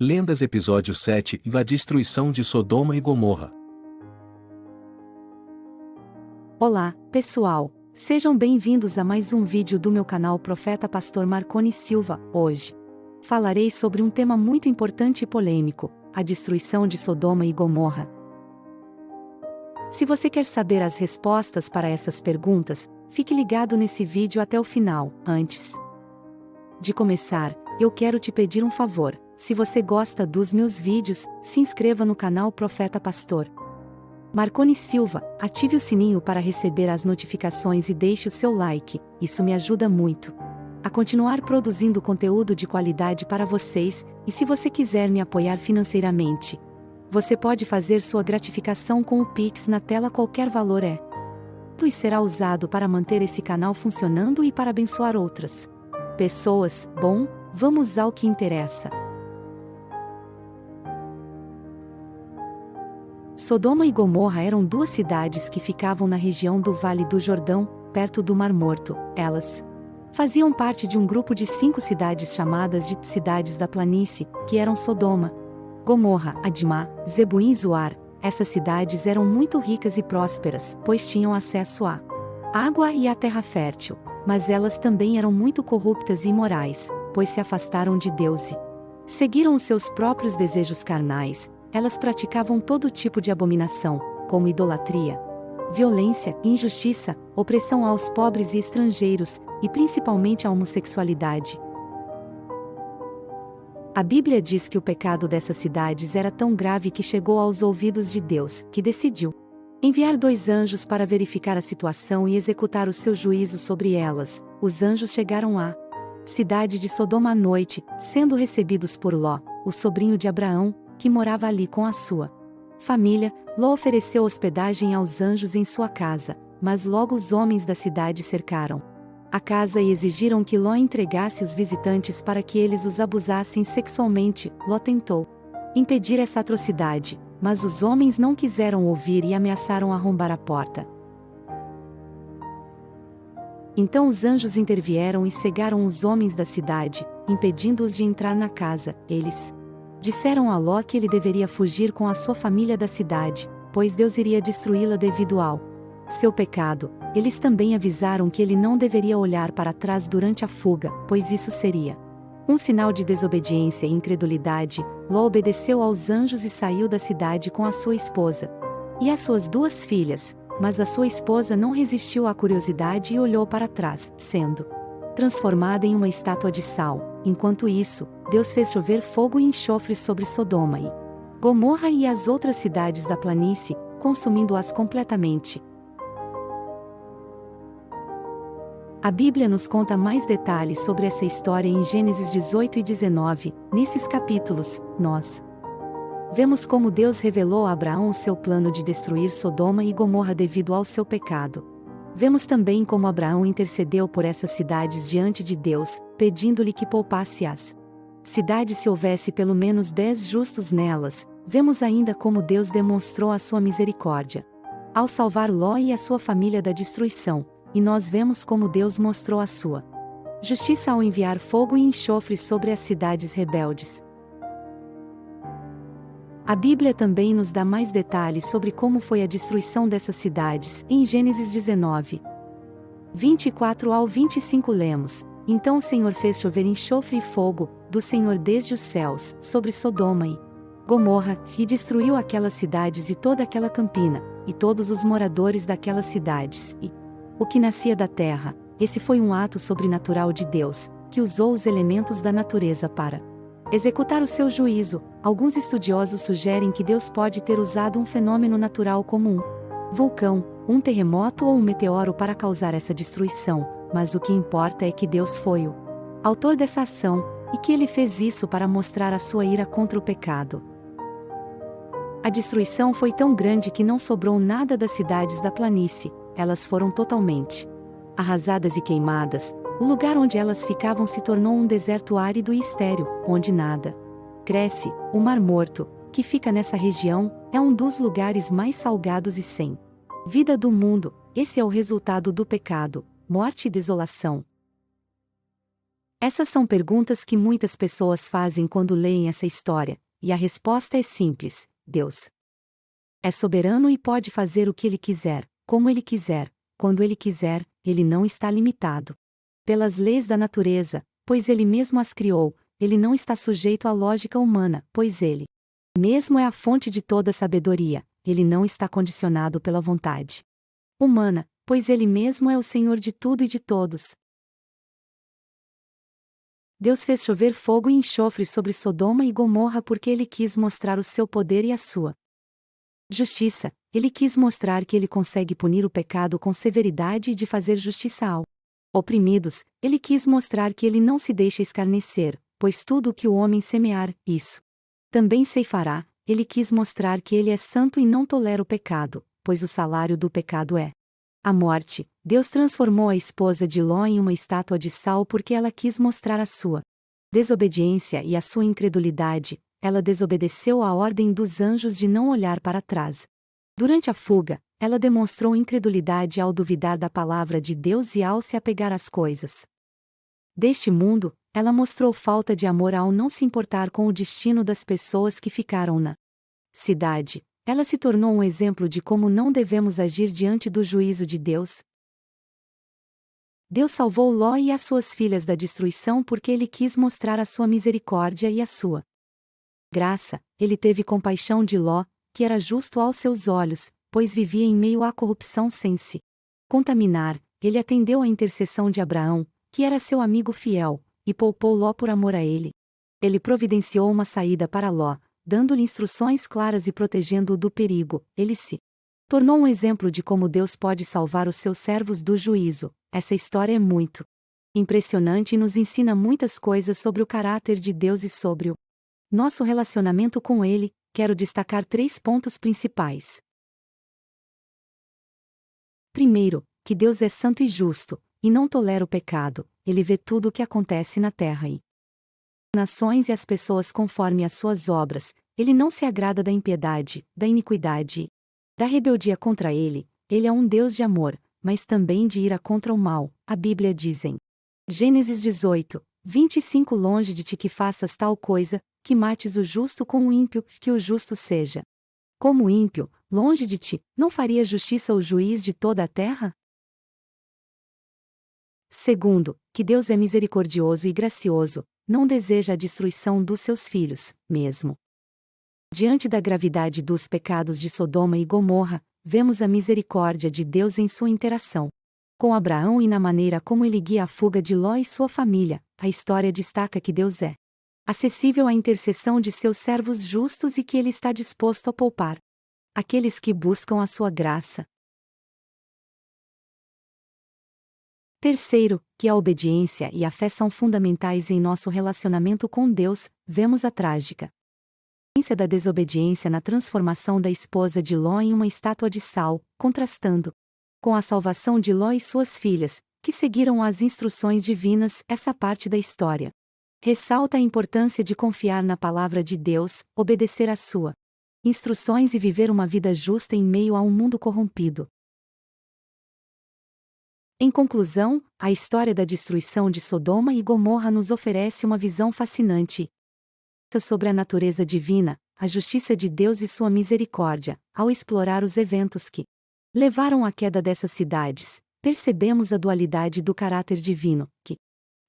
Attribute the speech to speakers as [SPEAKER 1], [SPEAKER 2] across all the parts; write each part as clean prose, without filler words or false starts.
[SPEAKER 1] Lendas Episódio 7 e a destruição de Sodoma e Gomorra.
[SPEAKER 2] Olá, pessoal! Sejam bem-vindos a mais um vídeo do meu canal Profeta Pastor Marconi Silva. Hoje falarei sobre um tema muito importante e polêmico: a destruição de Sodoma e Gomorra. Se você quer saber as respostas para essas perguntas, fique ligado nesse vídeo até o final. Antes de começar, eu quero te pedir um favor. Se você gosta dos meus vídeos, se inscreva no canal Profeta Pastor Marconi Silva, ative o sininho para receber as notificações e deixe o seu like, isso me ajuda muito a continuar produzindo conteúdo de qualidade para vocês. E se você quiser me apoiar financeiramente, você pode fazer sua gratificação com o Pix na tela. Qualquer valor e será usado para manter esse canal funcionando e para abençoar outras pessoas. Bom, vamos ao que interessa. Sodoma e Gomorra eram duas cidades que ficavam na região do Vale do Jordão, perto do Mar Morto. Elas faziam parte de um grupo de 5 cidades chamadas de Cidades da Planície, que eram Sodoma, Gomorra, Admá, Zeboim e Zoar. Essas cidades eram muito ricas e prósperas, pois tinham acesso à água e à terra fértil, mas elas também eram muito corruptas e imorais, pois se afastaram de Deus e seguiram os seus próprios desejos carnais. Elas praticavam todo tipo de abominação, como idolatria, violência, injustiça, opressão aos pobres e estrangeiros, e principalmente a homossexualidade. A Bíblia diz que o pecado dessas cidades era tão grave que chegou aos ouvidos de Deus, que decidiu enviar 2 anjos para verificar a situação e executar o seu juízo sobre elas. Os anjos chegaram à cidade de Sodoma à noite, sendo recebidos por Ló, o sobrinho de Abraão, que morava ali com a sua família. Ló ofereceu hospedagem aos anjos em sua casa, mas logo os homens da cidade cercaram a casa e exigiram que Ló entregasse os visitantes para que eles os abusassem sexualmente. Ló tentou impedir essa atrocidade, mas os homens não quiseram ouvir e ameaçaram arrombar a porta. Então os anjos intervieram e cegaram os homens da cidade, impedindo-os de entrar na casa. Eles disseram a Ló que ele deveria fugir com a sua família da cidade, pois Deus iria destruí-la devido ao seu pecado. Eles também avisaram que ele não deveria olhar para trás durante a fuga, pois isso seria um sinal de desobediência e incredulidade. Ló obedeceu aos anjos e saiu da cidade com a sua esposa e as suas 2 filhas, mas a sua esposa não resistiu à curiosidade e olhou para trás, sendo transformada em uma estátua de sal. Enquanto isso, Deus fez chover fogo e enxofre sobre Sodoma e Gomorra e as outras cidades da planície, consumindo-as completamente. A Bíblia nos conta mais detalhes sobre essa história em Gênesis 18 e 19. Nesses capítulos, nós vemos como Deus revelou a Abraão o seu plano de destruir Sodoma e Gomorra devido ao seu pecado. Vemos também como Abraão intercedeu por essas cidades diante de Deus, pedindo-lhe que poupasse as cidades se houvesse pelo menos 10 justos nelas. Vemos ainda como Deus demonstrou a sua misericórdia ao salvar Ló e a sua família da destruição, e nós vemos como Deus mostrou a sua justiça ao enviar fogo e enxofre sobre as cidades rebeldes. A Bíblia também nos dá mais detalhes sobre como foi a destruição dessas cidades. Em Gênesis 19, 24 ao 25 lemos: Então o Senhor fez chover enxofre e fogo do Senhor desde os céus sobre Sodoma e Gomorra, e destruiu aquelas cidades e toda aquela campina, e todos os moradores daquelas cidades, e o que nascia da terra. Esse foi um ato sobrenatural de Deus, que usou os elementos da natureza para executar o seu juízo. Alguns estudiosos sugerem que Deus pode ter usado um fenômeno natural como um vulcão, um terremoto ou um meteoro para causar essa destruição, mas o que importa é que Deus foi o autor dessa ação, e que ele fez isso para mostrar a sua ira contra o pecado. A destruição foi tão grande que não sobrou nada das cidades da planície. Elas foram totalmente arrasadas e queimadas. O lugar onde elas ficavam se tornou um deserto árido e estéril, onde nada cresce. O Mar Morto, que fica nessa região, é um dos lugares mais salgados e sem vida do mundo. Esse é o resultado do pecado, morte e desolação. Essas são perguntas que muitas pessoas fazem quando leem essa história, e a resposta é simples: Deus é soberano e pode fazer o que ele quiser, como ele quiser, quando ele quiser, ele não está limitado pelas leis da natureza, pois ele mesmo as criou, ele não está sujeito à lógica humana, pois ele mesmo é a fonte de toda sabedoria, ele não está condicionado pela vontade humana, pois ele mesmo é o Senhor de tudo e de todos. Deus fez chover fogo e enxofre sobre Sodoma e Gomorra porque ele quis mostrar o seu poder e a sua justiça. Ele quis mostrar que ele consegue punir o pecado com severidade e de fazer justiça ao oprimidos. Ele quis mostrar que ele não se deixa escarnecer, pois tudo o que o homem semear, isso também ceifará. Ele quis mostrar que ele é santo e não tolera o pecado, pois o salário do pecado é a morte. Deus transformou a esposa de Ló em uma estátua de sal porque ela quis mostrar a sua desobediência e a sua incredulidade. Ela desobedeceu à ordem dos anjos de não olhar para trás. Durante a fuga, ela demonstrou incredulidade ao duvidar da palavra de Deus e ao se apegar às coisas deste mundo. Ela mostrou falta de amor ao não se importar com o destino das pessoas que ficaram na cidade. Ela se tornou um exemplo de como não devemos agir diante do juízo de Deus. Deus salvou Ló e as suas filhas da destruição porque ele quis mostrar a sua misericórdia e a sua graça. Ele teve compaixão de Ló, que era justo aos seus olhos, pois vivia em meio à corrupção sem se contaminar. Ele atendeu à intercessão de Abraão, que era seu amigo fiel, e poupou Ló por amor a ele. Ele providenciou uma saída para Ló, dando-lhe instruções claras e protegendo-o do perigo. Ele se tornou um exemplo de como Deus pode salvar os seus servos do juízo. Essa história é muito impressionante e nos ensina muitas coisas sobre o caráter de Deus e sobre o nosso relacionamento com Ele. Quero destacar 3 pontos principais. Primeiro, que Deus é santo e justo, e não tolera o pecado. Ele vê tudo o que acontece na terra e nações e as pessoas conforme as suas obras. Ele não se agrada da impiedade, da iniquidade, da rebeldia contra ele. Ele é um Deus de amor, mas também de ira contra o mal. A Bíblia diz em Gênesis 18, 25: longe de ti que faças tal coisa, que mates o justo com o ímpio, que o justo seja como o ímpio. Longe de ti, não faria justiça o juiz de toda a terra? Segundo, que Deus é misericordioso e gracioso, não deseja a destruição dos seus filhos, mesmo diante da gravidade dos pecados de Sodoma e Gomorra. Vemos a misericórdia de Deus em sua interação com Abraão e na maneira como ele guia a fuga de Ló e sua família. A história destaca que Deus é acessível à intercessão de seus servos justos e que ele está disposto a poupar aqueles que buscam a sua graça. Terceiro, que a obediência e a fé são fundamentais em nosso relacionamento com Deus. Vemos a trágica consequência da desobediência na transformação da esposa de Ló em uma estátua de sal, contrastando com a salvação de Ló e suas filhas, que seguiram as instruções divinas. Essa parte da história ressalta a importância de confiar na palavra de Deus, obedecer às suas instruções e viver uma vida justa em meio a um mundo corrompido. Em conclusão, a história da destruição de Sodoma e Gomorra nos oferece uma visão fascinante sobre a natureza divina, a justiça de Deus e sua misericórdia. Ao explorar os eventos que levaram à queda dessas cidades, percebemos a dualidade do caráter divino, que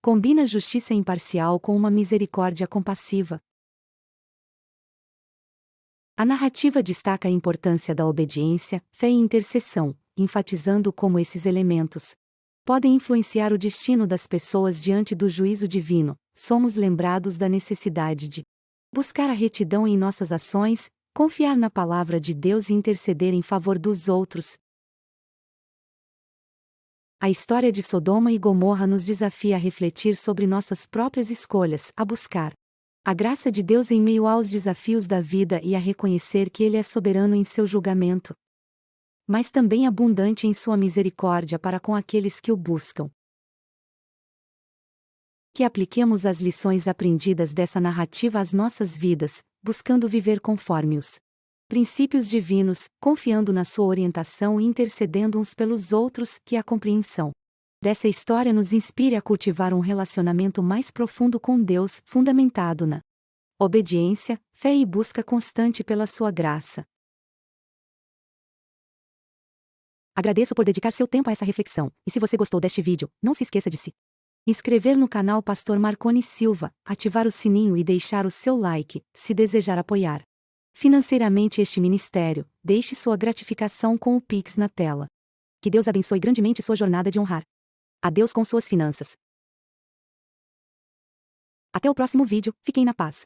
[SPEAKER 2] combina justiça imparcial com uma misericórdia compassiva. A narrativa destaca a importância da obediência, fé e intercessão, enfatizando como esses elementos podem influenciar o destino das pessoas diante do juízo divino. Somos lembrados da necessidade de buscar a retidão em nossas ações, confiar na palavra de Deus e interceder em favor dos outros. A história de Sodoma e Gomorra nos desafia a refletir sobre nossas próprias escolhas, a buscar a graça de Deus em meio aos desafios da vida e a reconhecer que Ele é soberano em seu julgamento, mas também abundante em sua misericórdia para com aqueles que o buscam. Que apliquemos as lições aprendidas dessa narrativa às nossas vidas, buscando viver conforme os princípios divinos, confiando na sua orientação e intercedendo uns pelos outros. Que a compreensão dessa história nos inspire a cultivar um relacionamento mais profundo com Deus, fundamentado na obediência, fé e busca constante pela sua graça. Agradeço por dedicar seu tempo a essa reflexão, e se você gostou deste vídeo, não se esqueça de se inscrever no canal Pastor Marconi Silva, ativar o sininho e deixar o seu like, se desejar apoiar financeiramente este ministério, deixe sua gratificação com o Pix na tela. Que Deus abençoe grandemente sua jornada de honrar a Deus com suas finanças. Até o próximo vídeo, fiquem na paz.